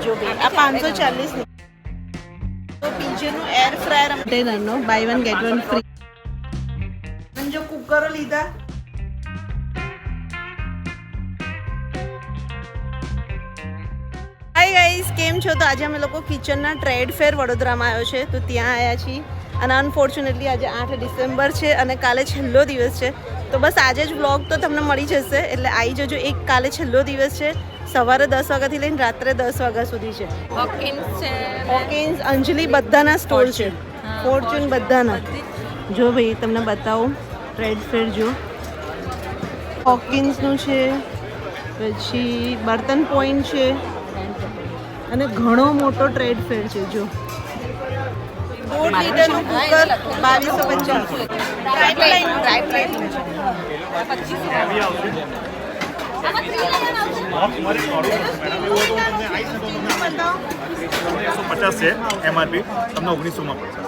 જો ભાઈ આ 540 ની તો પીજેનું એર ફ્રાયર કન્ટેનરનો બાય 1 ગેટ 1 ફ્રી અને જો કુકરો લીધા હાય ગાઈસ કેમ છો? તો આજે અમે લોકો કિચનના ટ્રેડ ફેર વડોદરામાં આવ્યો છે તો ત્યાં આવ્યા છીએ અને અનફોર્ચ્યુનેટલી આજે 8 ડિસેમ્બર છે અને કાલે છેલ્લો દિવસ છે તો બસ આજે જ વ્લોગ તો તમને મળી જશે એટલે આવી જજો. એક કાલે છેલ્લો દિવસ છે, સવારે 10 વાગ્યાથી લઈને રાત્રે 10 વાગ્યા સુધી છે. હોકિન્સ અંજલિ બધાના સ્ટોલ છે, ફોર્ચ્યુન બધાના. જો ભાઈ તમને બતાવું ટ્રેડ ફેર જો હોકિન્સનું છે, પછી બર્તન પોઈન્ટ છે અને ઘણો મોટો ટ્રેડ ફેર છે. જો 1.5 લીટરનું કુકર 150 છે એમઆરપી, તમને 1900 માં પડશે.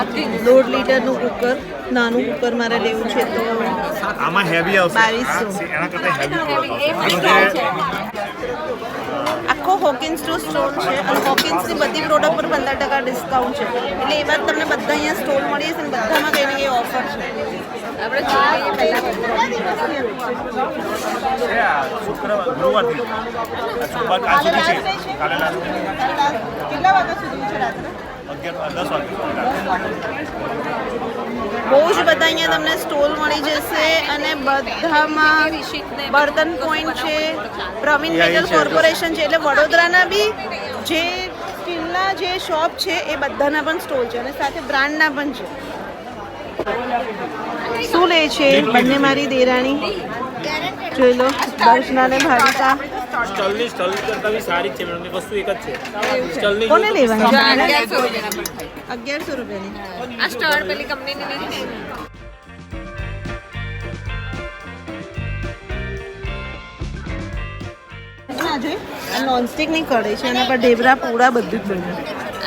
1.5 લીટરનું કુકર, નાનું કુકર મારે લેવું છે તો આમાં હેવી આવશે 2200. એના કરતા હેવી આખો હોકિન્સનો સ્ટોલ છે અને હોકિન્સની બધી પ્રોડક્ટ પર 15% ડિસ્કાઉન્ટ છે એટલે એ વાત તમને બધા અહીંયા સ્ટોલ મળી જશે ને બધામાં કંઈ ને કંઈ ઓફર છે. ગુરુવારથી સોમવાર કાલ સુધી છે. કેટલા વાગ્યા સુધી છે? રાત્રે 10 વાગે. બહુ જ બધા અહીંયા તમને સ્ટોલ મળી જશે અને બધામાં બર્તન પોઈન્ટ છે, પ્રવીણ મેટલ કોર્પોરેશન છે એટલે વડોદરાના બી જે સ્ટીલના જે શોપ છે એ બધાના પણ સ્ટોલ છે અને સાથે બ્રાન્ડના પણ છે. શું લે છે બંને મારી દેરાણી? જોઈ લો દર્શના ને ભાવિકા. સ્ટોલની કરતા બી સારી છે મેડમ, વસ્તુ એક જ છે. સ્ટોલની કોને લેવાની? 1100 રૂપિયાની. આ સ્ટાર પેલી કંપનીની નહીં. નોનસ્ટિક ની કઢાઈ છે એના પર ઢેબરા પૂડા બધું જ બન્યું.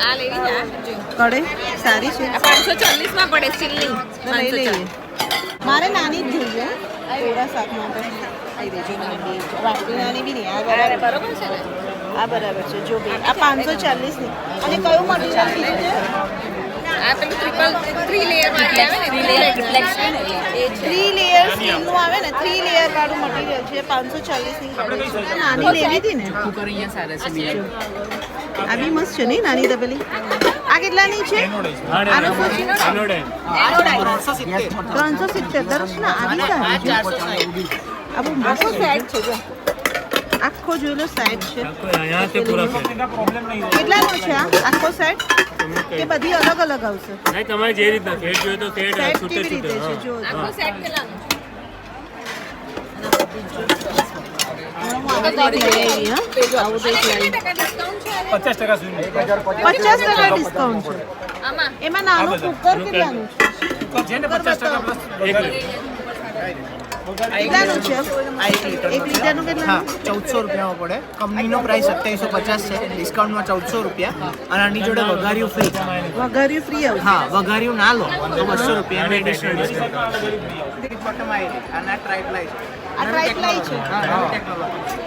આ લેવી છે કઢાઈ સારી છે, આ 540 માં પડે સ્ટીલની. લઈ લઈએ. મારે નાની જ જોઈએ પૂરા શાક માટે. વાટકી નાની બી નહીં. આ બરાબર બરોબર છે ને? આ બરાબર છે. જો ભાઈ આ 540 ની. અને કયું મટીરિયલ કીધું છે? આ પેલું 3 લેયર વાળી આવે ને, 3 લેયર રિફ્લેક્સ એ 3 લેયર સ્ટીલનું આવે ને, 3 લેયર વાળું મટીરિયલ છે. 540 ની કઢાઈ છે. નાની લેવી હતી ને. કુકર અહીંયા સારા છે. આ બી મસ્ત છે નહીં નાની તપેલી? આ કેટલાની છે? આનો શું છે? 370. દર્શના આવી સારી છે. આ બહુ મસ્ત સેટ છે. જો આખો જોઈ લો સેટ છે. કેટલાનો છે આ આખો સેટ? કે બધી અલગ અલગ આવશે? નહીં, તમારે જે રીતના સેટ જોઈએ તો સેટ સેટ છૂટે કેવી રીતે છૂટે. છે? જો આખો સેટ કેટલાનો છે? આવું કંઈક લાવી. 50% સુધી 50% ડિસ્કાઉન્ટ છે. આમાં એમાં નાનું કુકર કેટલાનું છે? છે ને 50% પ્લસ 1 કેટલાનું છે? 1 લીટરનું કેટલાનું? 1400 રૂપિયામાં પડે. કંપનીનો પ્રાઇસ 2750 છે, ડિસ્કાઉન્ટમાં 1400 રૂપિયા અને આની જોડે વઘાર્યું ફ્રી. વઘાર્યું ફ્રી આવશે. હા, વઘાર્યું ના લો તો 200 રૂપિયાનું એડિશનલ ડિસ્કાઉન્ટ. આના ટ્રાયપ્લાય છે. આ ટ્રાયપ્લાય છે.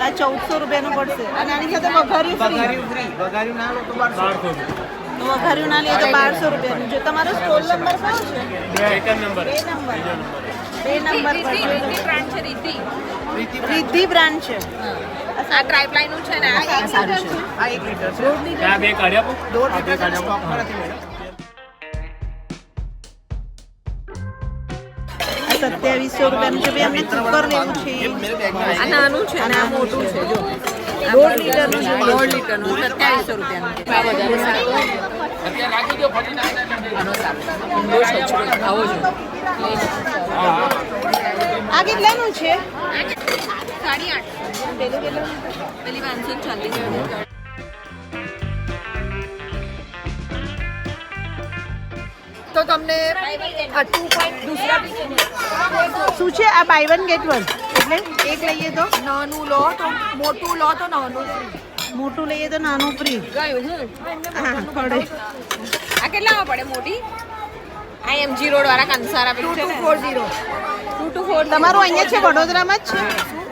આ 1400 રૂપિયાનું પડશે અને આની સાથે વઘાર્યું ફ્રી. વઘાર્યું ફ્રી, વઘાર્યું ના લો તો 1200. તો વઘાર્યું ના લે તો 1200 રૂપિયાનું. જો તમારો સ્ટોલ નંબર કયો છે? 2 નંબર. 2 નંબર પર રીતિ બ્રાન્ડ છે. રીતિ રિદ્ધિ બ્રાન્ડ છે. આ ટ્રાયપ્લાય નું છે ને, આ સારું છે. આ 1 લીટર છે. ત્યાં બે કાઢ્યા આપો. 1.5 લીટર સ્ટોકમાં નથી મેડમ. આ 2700 રૂપિયાનું છે. ભાઈ અમને કુકર લેવું છે. આ નાનું છે અને આ મોટું છે. જો 1.5 લીટરનું છે. 1.5 લીટરનું 2700 રૂપિયાનું છે. આ વધારે સારું. આનો સારું. ઊંડો છે, આવો જો. આ કેટલાનું છે? 8.5. પેલું કેટલાનું? પેલી 540. તો તમને આ 2 પોઈન્ટ દૂસરા શું છે આ? બાય 1 ગેટ 1 એટલે એક લઈએ તો નાનું લો તો મોટું લો તો નાનું મોટું લઈએ તો નાનું ફ્રી. ગયું છે. હા પડે. આ કેટલામાં પડે મોટી? IMG રોડ વાળા કંસારા પેલું છે ને 2240. તમારું અહીંયા છે વડોદરામાં જ છે?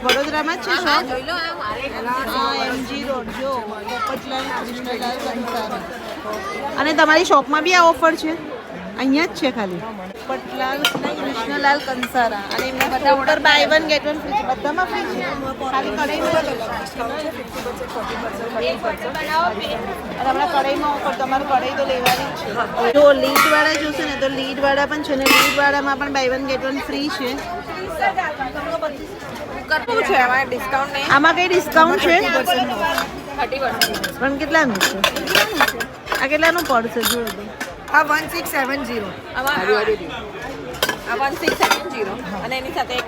વડોદરામાં જ છે હા શોપ જોઈ લો આ મારે હા એમજી રોડ જો પોપટલાલ કૃષ્ણલાલ કંસારા અને તમારી શોપમાં બી આ ઓફર છે અહીંયા જ છે ખાલી પોપટલાલ કૃષ્ણલાલ કંસારા અને એમના બધા order buy one get one free છે બધામાં ફ્રી છે ખાલી કઢાઈમાં અને હમણાં કઢાઈમાં ઓફર તમારે કઢાઈ તો લેવાની જ છે જો લીડવાળા જોશે ને તો લીડવાળા પણ છે ને લીડવાળામાં પણ buy one get one free છે કરવું છે અમારે ડિસ્કાઉન્ટ નહીં આમાં કઈ ડિસ્કાઉન્ટ છે 30% પણ કેટલાનું છે આ કેટલાનું પડશે જો આ 1670 આમાં 1670 અને એની સાથે એક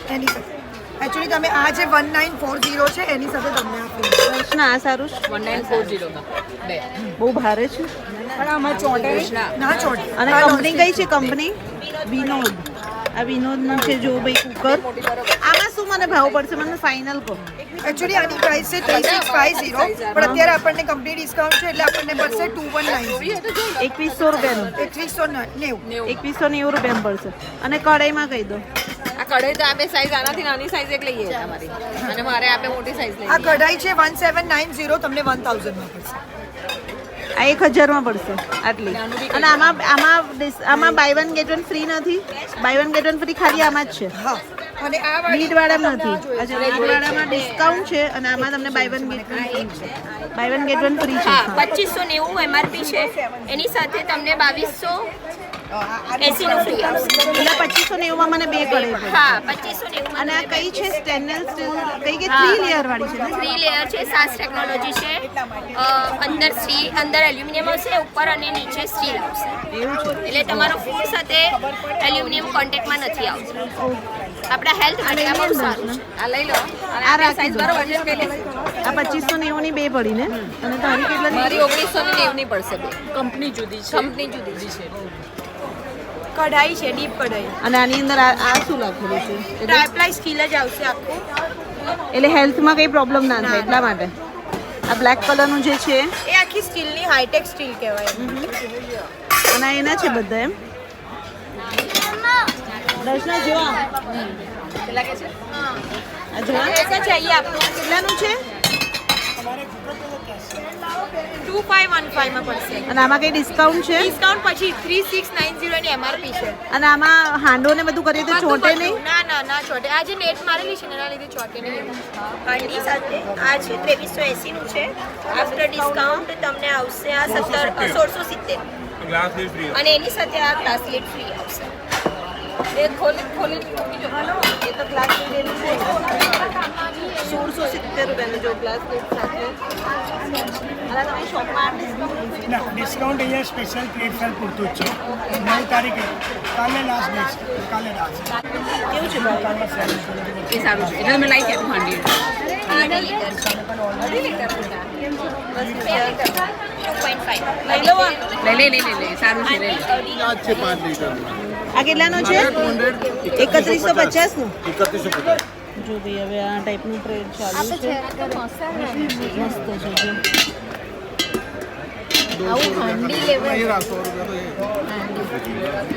એની સાથે એકચ્યુઅલી તમે આ જે 1940 છે એની સાથે તમને આપી કૃષ્ણ આ સારું છે 1940 માં બે બહુ ભારે છે પણ આમાં ચોટે ના ચોટે અને કંપની કઈ છે કંપની વિનોદ આ વિનોદનું છે જો ભાઈ કુકર આમાં શું મને ભાવ પડશે મને ફાઇનલ કહો એકચ્યુઅલી આની પ્રાઇસ છે 3650 પણ અત્યારે આપણને કંપની ડિસ્કાઉન્ટ છે એટલે આપણને પડશે 2190 2100 રૂપિયાનું 2190 2190 રૂપિયામાં પડશે અને કઢાઈમાં કહી દો આ કઢાઈ તો આ બે સાઈઝ આનાથી નાની સાઈઝ એક લઈએ તમારી અને મારે આ બે મોટી સાઈઝ આ લઈએ કઢાઈ છે 1790 તમને 1000 માં પડશે આ 1000માં પડશે આટલી અને આમાં buy one get one free નથી buy one get one free ખાલી આમાં જ છે હા અને આ લીડવાળામાં નથી અચ્છા લીડવાળામાં ડિસ્કાઉન્ટ છે અને આમાં તમને buy one get one free છે હા 2590 એમઆરપી છે એની સાથે તમને 2280 નું ફ્રી આવશે એટલે 2590 માં મને બે કઢાઈ પડે હા 2590 અને આ કઈ છે સ્ટેનલેસ સ્ટીલ કઈ કે 3 લેયર વાળી છે ને 3 લેયર છે સાસ ટેકનોલોજી છે અંદર એલ્યુમિનિયમ હશે ઉપર અને નીચે સ્ટીલ આવશે એવું છે એટલે તમારો ફૂડ સાથે એલ્યુમિનિયમ કોન્ટેક્ટમાં નથી આવશે આપણા હેલ્થ માટે આ બહુ સારું છે આ લઈ લો અને આ આ રાખી સાઈઝ દો. બરોબર છે પેલી આ 2590 ની બે પડી ને અને તારી કેટલા મારી 1990 ની પડશે બે કંપની જુદી છે છે કઢાઈ છે ડીપ કઢાઈ અને આની અંદર આ શું લખેલું છે ટ્રાયપ્લાય સ્ટીલ જ આવશે આખું એટલે હેલ્થમાં કઈ પ્રોબ્લેમ ના થાય એટલા માટે આ બ્લેક કલરનું જે છે એ આખી સ્ટીલની હાઈટેક સ્ટીલ કહેવાય અને આ એના છે બધા એમ દર્શના જો આ લાગે છે જો ऐसा चाहिए आपको કેટલાનું છે 2515 માં પડશે અને આમાં કઈ ડિસ્કાઉન્ટ છે ડિસ્કાઉન્ટ પછી 3690 ની એમઆરપી છે અને આમાં હાંડો ને બધું કરીએ તો ચોટે નહીં ના ચોટે આ જે નેટ મારેલી છે ને એના લીધે ચોટે નહીં આની સાથે આ છે 2380 નું છે આફ્ટર ડિસ્કાઉન્ટ તમને આવશે આ 1670 ગ્લાસ લીડ ફ્રી અને એની સાથે આ ગ્લાસ લીડ ફ્રી આવશે એ ખોલી મૂકી જો એ તો ગ્લાસ લીડ 1670 રૂપિયાનું જો ગ્લાસ લીડ સાથે અને તમારી શોપમાં ડિસ્કાઉન્ટ ના ડિસ્કાઉન્ટ અહીંયા સ્પેશિયલ પ્લેટફોર્મ પૂરતું જ છે 9 તારીખે કાલે લાસ્ટ ડે છે કાલે લાસ્ટ કેવું છે ભાવ એ સારું છે એટલે મેં લાઈક આપ્યું હાંડી 2.5 લઈ લો આ. લઈ સારું છે લઈ આ કેટલાનો છે 3150 નું જો ભાઈ હવે આ ટાઈપનું ટ્રેડ ચાલુ છે મસ્ત છે જો આવું હાંડી લેવાય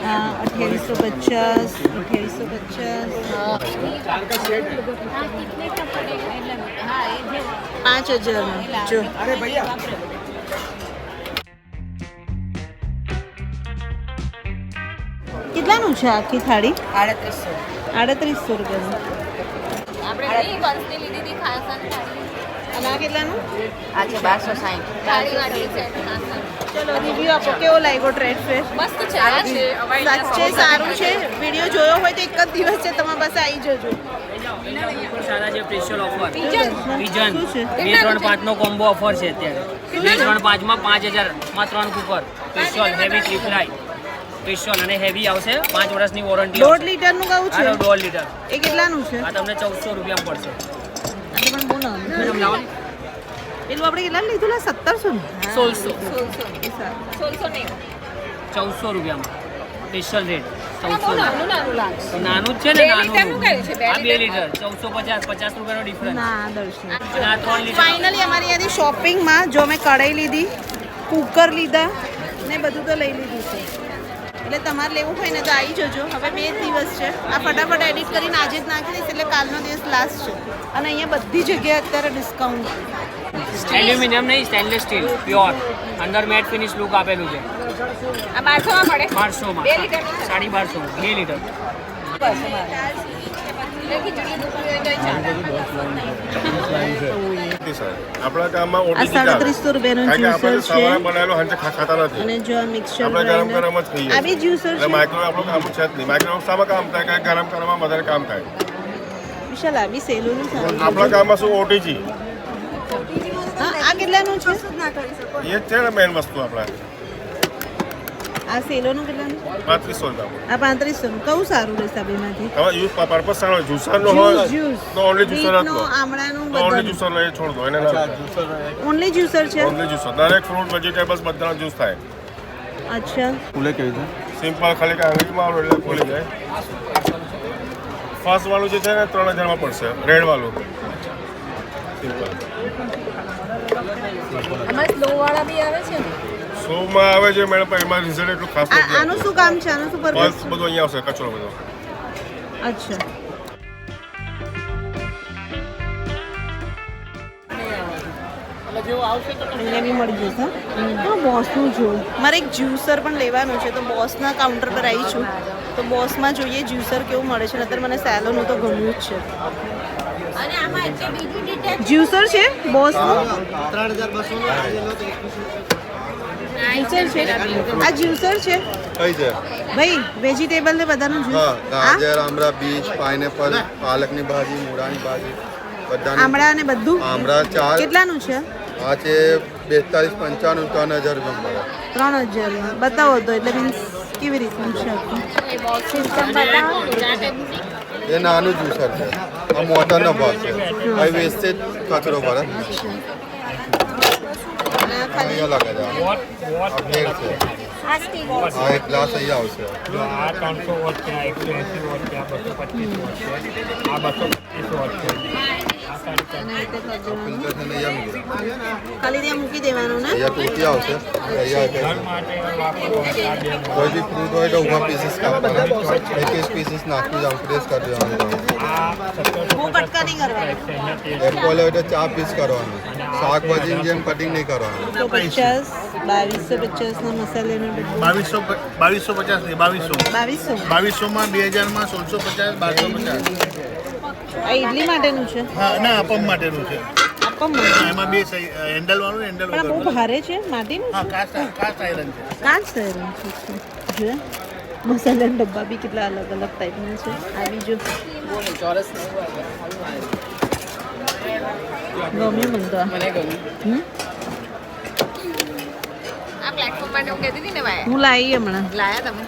આ 2850 5000 જો અરે ભૈયા કેટલાનું છે આખી થાળી 3800 3800 રૂપિયાનું આપણે નહીં વંશની લીધી હતી ખાસન અને આ કેટલાનું આ છે 1260 થાળી વાળી છે ખાસન ચલો રિવ્યુ આપો કેવો લાગ્યો ટ્રેડ ફેર મસ્ત છે આ છે સાચે સારું છે વિડીયો જોયો હોય તો એક જ દિવસ છે તમારી પાસે આવી જજો સારા છે સ્પેશિયલ ઓફર વિઝન વિઝન શું છે 235 નો કોમ્બો ઓફર છે અત્યારે 235 માં 5000 માં 3 કુકર સ્પેશિયલ હેવી ટ્રિપલાઈ સ્પેશિયલ અને હેવી આવશે 5 વર્ષની વોરંટી 1.5 લીટરનું કહું છે 1.5 લીટર એ કેટલાનું છે આ તમને 1400 રૂપિયામાં પડશે આ તો પણ બહુ નાનું પેલું આપણે કેટલા લીધું 1700 નું 1600 નહીં 1400 રૂપિયામાં સ્પેશિયલ રેટ બહુ 1400 નાનું લાગશે તો નાનું જ છે ને બે નાનું લીટરનું કયું છે? બે આ 2 લીટર? લીટર 1450 રૂપિયાનો ડિફરન્સ ના દર્શન અને આ 3 લીટર ફાઇનલી અમારી ત્યાંથી શોપિંગમાં જો મેં કઢાઈ લીધી કુકર લીધા ને બધું તો લઈ લીધું છે એટલે તમારે લેવું હોય ને તો આવી જજો. હવે 2 દિવસ છે. આ ફટાફટ એડિટ કરીને આજે જ નાખી દઈશ એટલે કાલનો દિવસ લાસ્ટ છે. અને અહીંયા બધી જગ્યાએ અત્યારે ડિસ્કાઉન્ટ છે. એલ્યુમિનિયમ નહીં, સ્ટેનલેસ સ્ટીલ પ્યોર, અંદર મેટ ફિનિશ લુક આપેલું છે. આ 1200 માં પડે 1200 માં, 2 લીટર 1250, 2 લીટર. આપણા ગામમાં આ 3700 રૂપિયાનું જ્યુસર છે. સવારે બનાવેલો હાંજે ખાતા નથી. અને જો આ મિક્સર આપણે ગરમ ગરમ જ ખાઈએ. આ બી જ્યુસર છે. માઇક્રોવેવ આપણું કામ છે જ નહીં. માઇક્રોવેવ શામાં કામ થાય કે ગરમ કરવામાં વધારે કામ થાય. વિશાલ આ બી સેલોનું સારું છે. આપણા ગામમાં શું ઓટીજી હા આ કેટલાનું છે? એ જ છે ને મેઇન વસ્તુ આપણા આ સેલોનું કેટલાનું? 3500 રૂપિયા. આ 3500 કહું સારું રહેશે આ બેમાંથી. હવે યુઝ પર્પસ સારો જ્યુસરનો હોય જ્યુસ તો ઓનલી જ્યુસર જ બીટનો, લો. આમળાનું તો ઓનલી બધાનું. જ્યુસર લઈ છોડ દો એને ના ઓનલી જ્યુસર છે. ઓનલી જ્યુસર દરેક ફ્રૂટ વેજીટેબલ્સ બધા જ્યુસ થાય. અચ્છા સિમ્પલ ખાલી કે આંગળીમાં આવડે એટલે ખોલી જાય. ફર્સ્ટ વાળું જે છે ને 3000 માં પડશે. રેડ વાળું સિમ્પલ. અમારે સ્લો વાળા બી આવે છે ને. શોમાં આવે છે મેડમ પણ એમાં રિઝલ્ટ એટલું ખાસ નથી આનું શું કામ છે? આનું શું બસ પર્પસ? બધું અહીંયા આવશે કચરો બધો. અચ્છા અહીંયા બી મળી જશે. તો બોસનું જોઉં. મારે એક જ્યુસર પણ લેવાનું છે તો બોસના કાઉન્ટર પર આવી છું. તો બોસમાં જોઈએ જ્યુસર કેવું મળે છે. અત્યારે મને સેલોનું તો ગમ્યું જ છે. અને આમાં એટલે બીજી ડિટેલ જ્યુસર છે બોસનું. જ્યુસર છે. આ જ્યુસર છે કઈ છે ભાઈ વેજીટેબલ ને બધાનું હા જ્યુસ. ગાજર આમળા બીજ પાઇનેપલ પાલકની ભાજી મૂળાની ભાજી બધાની આમળા ને બધું આમળા 4 કેટલાનું છે? આ છે 42 95 3000 રૂપિયા 3000 બતાવો તો એટલે મીન્સ કેવી રીતનું છે આખું? એ નાનું જ્યુસર છે આ મોટરનો ભાગ છે આ વેસ્ટેજ કચરો ભરે અને આ ખાલી અહીંયા લાગે છે આ પ્લેટ છે આ એક ગ્લાસ અહીંયા આવશે આ 300 વોટ છે, આ 180 વોટ છે, આ 225 વોટ છે, આ 225 વોટ છે. અને આ રીતે ખજૂર. ફિલ્ટર છે ને અહીંયા મૂકી ખાલી ત્યાં મૂકી દેવાનું ને. અહીંયા ટોટી આવશે અહીંયા કોઈ બી ફ્રૂટ હોય તો ઉભા પીસીસ કાપવાના એક એક પીસીસ નાખી જાવ પ્રેસ કરી દેવાનું બહુ કટકા નહીં કરવાના. એપલ હોય તો 4 પીસ કરવાનું શાકભાજીની જેમ કટિંગ નહીં કરવાનું 150 2250 ના મસાલાનું બધું 2250 નહીં 2200 2200 માં 2000 માં 1650 1250. આ ઇડલી માટેનું છે. હા ના અપમ માટેનું છે. આપમ માટે. એમાં બે હેન્ડલ વાળું હેન્ડલ પણ આ બહુ ભારે છે માટીનું હા છે. કાસ્ટ આયરન છે. કાચ થયેલું છે. જો મસાલાના ડબ્બા બી કેટલા અલગ અલગ ટાઈપના છે. આ બીજો ગમ્યું મને તો આ. હમ? આ પ્લેટફોર્મ માટે હું કહેતી હતી ને ભાઈ હું લાવી હમણાં લાયા તમે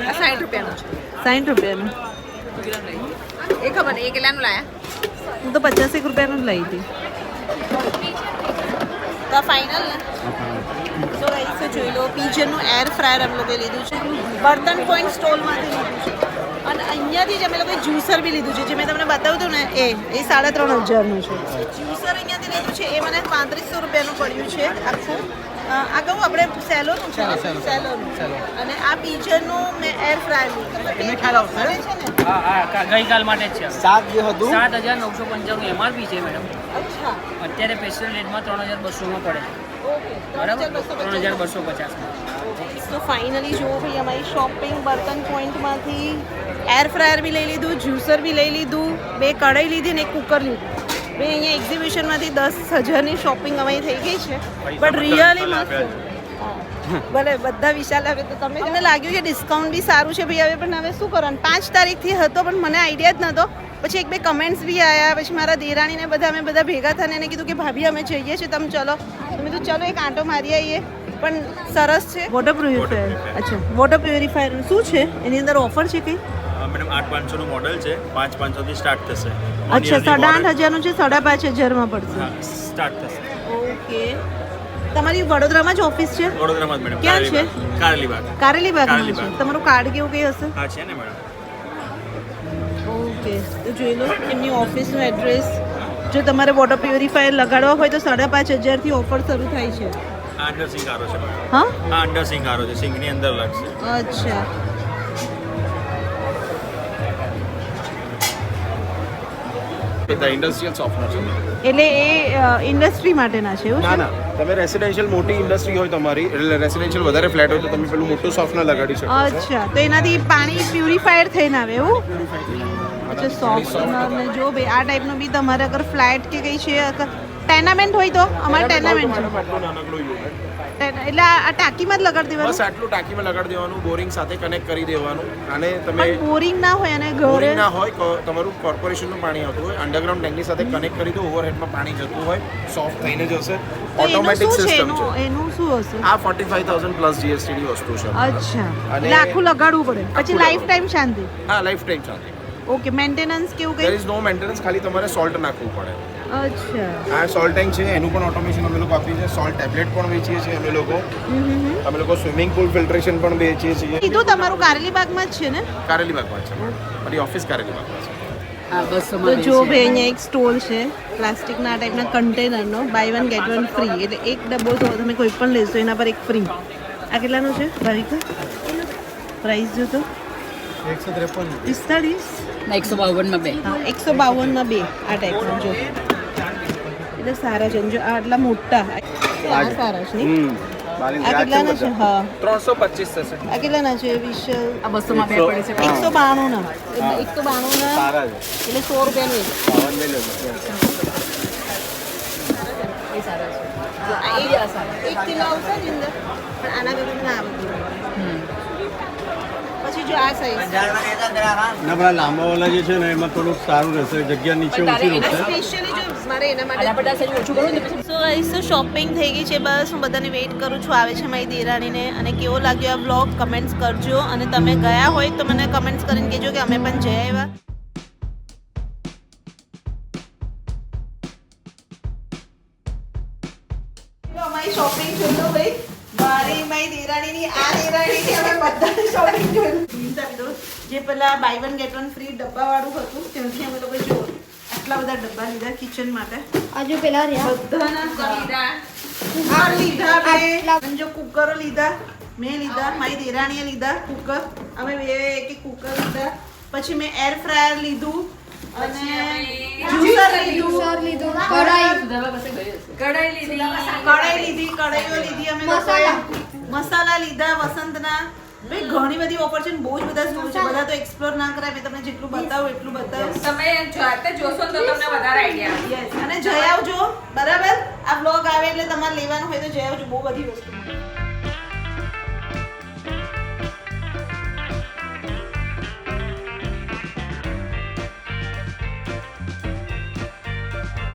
આ 60 રૂપિયાનું છે 60 રૂપિયાનું. એ ખબર નહીં એ કેટલાનું લાયા હું તો 50 રૂપિયાનું જ લાવી હતી. તો ફાઇનલ ને તો ऐसे જોઈ લો પીજનનું એર ફ્રાયર અમે લોકોએ લીધું છે બર્તન પોઈન્ટ સ્ટોલમાંથી લીધું છે. અને અહીંયાથી જ અમે લોકોએ જ્યુસર બી લીધું છે જે મેં તમને બતાવ્યું હતું ને એ 3500નું છે. જ્યુસર અહીંયાથી લીધું છે એ મને 3500 રૂપિયાનું પડ્યું છે આખું. આ કહું આપણે સેલોનું છે ને? સેલોનું. અને આ પીજનનું મેં એર ફ્રાયર લીધું છે ને. હા ગઈકાલ માટે જ છે. 7995 એમઆરપી છે મેડમ. અચ્છા અત્યારે સ્પેશિયલ રેટમાં 3200 માં પડે બરાબર 3250. તો ફાઇનલી જુઓ ભાઈ અમારી શોપિંગ બર્તન પોઈન્ટમાંથી એર ફ્રાયર બી લઈ લીધું જ્યુસર બી લઈ લીધું 2 કઢાઈ લીધી ને 1 કુકર લીધું. ભાઈ અહીંયા એક્ઝિબિશનમાંથી 10,000ની શોપિંગ અમારી થઈ ગઈ છે બટ રિયલી મસ્ત. ભલે બધા વિશાલ હવે તો તમને લાગ્યું કે ડિસ્કાઉન્ટ બી સારું છે ભાઈ હવે પણ હવે શું કરવાનું 5 તારીખથી હતો પણ મને આઈડિયા જ નહોતો. પછી 1-2 કમેન્ટ્સ બી આવ્યા પછી મારા દેરાણીને બધા અમે બધા ભેગા થઈને એને કીધું કે ભાભી અમે જઈએ છીએ તમે ચલો તો મેં કીધું ચલો એક આંટો મારી આવીએ પણ સરસ છે. Water purifier. અચ્છા વોટર પ્યુરિફાયર શું છે એની અંદર ઓફર છે કંઈ? મેડમ 8500 નું મોડેલ છે 5500 થી સ્ટાર્ટ થશે. અચ્છા 8,500નું છે 5,500 પડશે. સ્ટાર્ટ થશે. ઓકે તમારી વડોદરામાં જ ઓફિસ છે? વડોદરામાં જ મેડમ. ક્યાં છે? કારેલીબાગ. કારેલીબાગમાં છે. કારેલીબાગ. તમારું કાર્ડ કેવું કંઈ હશે? હા છે ને મેડમ. ઓકે તો જોઈ લો એમની ઓફિસનું એડ્રેસ. જો તમારે વોટર પ્યુરિફાયર લગાડવા હોય તો 5,500 થી ઓફર શરૂ થાય છે. આ અંડર સિંગ આરો છે મેડમ. હા આ અંડર સિંગ આરો છે સિંગની અંદર લાગશે. અચ્છા ઇન્ડસ્ટ્રીયલ સોફ્ટવેર છે. એટલે એ ઇન્ડસ્ટ્રી માટેના છે એવું ના છે? ના, તમે રેસિડેન્શિયલ મોટી ઇન્ડસ્ટ્રી હોય તમારી, એટલે રેસિડેન્શિયલ વધારે ફ્લેટ હોય તો તમે પેલું મોટું સોફ્ટવેર લગાડી શકો છો. અચ્છા, તો એનાથી પાણી પ્યુરિફાયર થઈને આવે એવું? અચ્છા, સોફ્ટનર ને જો ભાઈ આ ટાઈપનું બી તમારે અગર ફ્લેટ કે કંઈ છે, ટેનામેન્ટ હોય તો અમારે ટેનામેન્ટ છે. નાનકડું યુનિટ એટલે આ ટાંકીમાં જ લગાડી બસ દેવાનું? આટલું ટાંકીમાં લગાડી દેવાનું, બોરિંગ સાથે કનેક્ટ કરી દેવાનું. અને તમે પણ બોરિંગ ના હોય અને ઘરે બોરિંગ ના હોય, તમારું કોર્પોરેશનનું પાણી આવતું હોય, અંડરગ્રાઉન્ડ ટેન્કની સાથે કનેક્ટ કરી દો, ઓવરહેડમાં પાણી જતું હોય, સોફ્ટ થઈને જશે. તો એનું ઓટોમેટિક શું છે? સિસ્ટમ છે. એનું શું હશે? આ 45,000 પ્લસ જીએસટીની વસ્તુ છે. અચ્છા, અને એટલે આખું લગાડવું પડે પછી લાઈફ ટાઈમ શાંતિ? હા, લાઈફ ટાઈમ ચાલે. ઓકે, મેન્ટેનન્સ કેવું દેર કંઈ? ઇઝ નો મેન્ટેનન્સ, ખાલી તમારે સોલ્ટ નાખવું પડે. અચ્છા, આ સોલ્ટ ટેન્ક છે, એનું પણ ઓટોમેશન અમે લોકો આપીએ છીએ. સોલ્ટ ટેબ્લેટ પણ વેચીએ છીએ અમે લોકો. અમે લોકો સ્વિમિંગ પુલ ફિલ્ટ્રેશન પણ વેચીએ છીએ. કીધું તમારું કારેલીબાગમાં જ છે ને? કારેલી બાગમાં છે, મારી ઓફિસ કારેલી બાગમાં છે. તો જો ભાઈ અહીંયા એક સ્ટોલ છે પ્લાસ્ટિકના આ ટાઈપના કન્ટેનરનો, buy one get one free, એટલે એક ડબ્બો તો તમે કોઈ પણ લેશો એના પર એક ફ્રી. આ કેટલાનું છે ભાવિકા? પ્રાઇસ જો તો 45. 152 માં 2. હા, 152 બે આ ટાઈપના જો, એટલે સારા છે. જો આ આટલા મોટા, આ સારા છે નહીં? આ કેટલાના છે? હા, 325 થશે. આ કેટલાના છે વિશાલ? આ 200 માં 2 પડે છે. 192 ના, 192 ના સારા છે. એટલે 100 રૂપિયાનું એક. એ સારા છે. એક કિલો આવશે ને અંદર, પણ આના કરતાં ના આવે. પછી જો આ સાઈઝ ના પેલા લાંબા વાળા જે છે ને એમાં થોડુંક સારું રહેશે, જગ્યા નીચે ઓછી રહેશે. સ્પેશિયલી જો મારે એના આ માટે બધા સાઈઝ ઓછું કરું ને પછી સો ગાઈસ, તો શોપિંગ થઈ ગઈ છે બસ. હું બધાને વેઇટ કરું છું, આવે છે મારી દેરાણીને. અને કેવો લાગ્યો આ વ્લોગ કમેન્ટ્સ કરજો, અને તમે ગયા હોય તો મને કમેન્ટ્સ કરીને કહેજો કે અમે પણ જઈ આવ્યા. અમારી શોપિંગ જોઈ લો ભાઈ, મારી દેરાણીની, આ દેરાણીની, અમે બધાની શોપિંગ જોઈ લો. જે પેલા buy one get one free ડબ્બાવાળું હતું ત્યાંથી અમે લોકો જો આટલા બધા ડબ્બા લીધા કિચન માટે. આજુ પેલા રહ્યા બધાના કુકર લીધા બે, અને જો કુકરો લીધા, મેં લીધા, મારી દેરાણીએ લીધા કુકર, અમે બે એક કુકર લીધા. પછી મેં એર ફ્રાયર લીધું, અને જ્યુસર લીધું, કઢાઈ લીધી, કઢાઈઓ લીધી, અમે લોકોએ મસાલા લીધા વસંતના. ભાઈ ઘણી બધી ઓફર છે, બહુ જ બધા સ્ટોર છે, બધા તો એક્સપ્લોર ના કરાય. મેં તમને જેટલું બતાવું એટલું બતાવું. તમે જાતે જોશો તો તમને વધારે આઈડિયા યસ, અને જઈ આવજો બરાબર. આ બ્લોગ આવે એટલે તમારે લેવાનું હોય તો જઈ આવજો, બહુ બધી વસ્તુ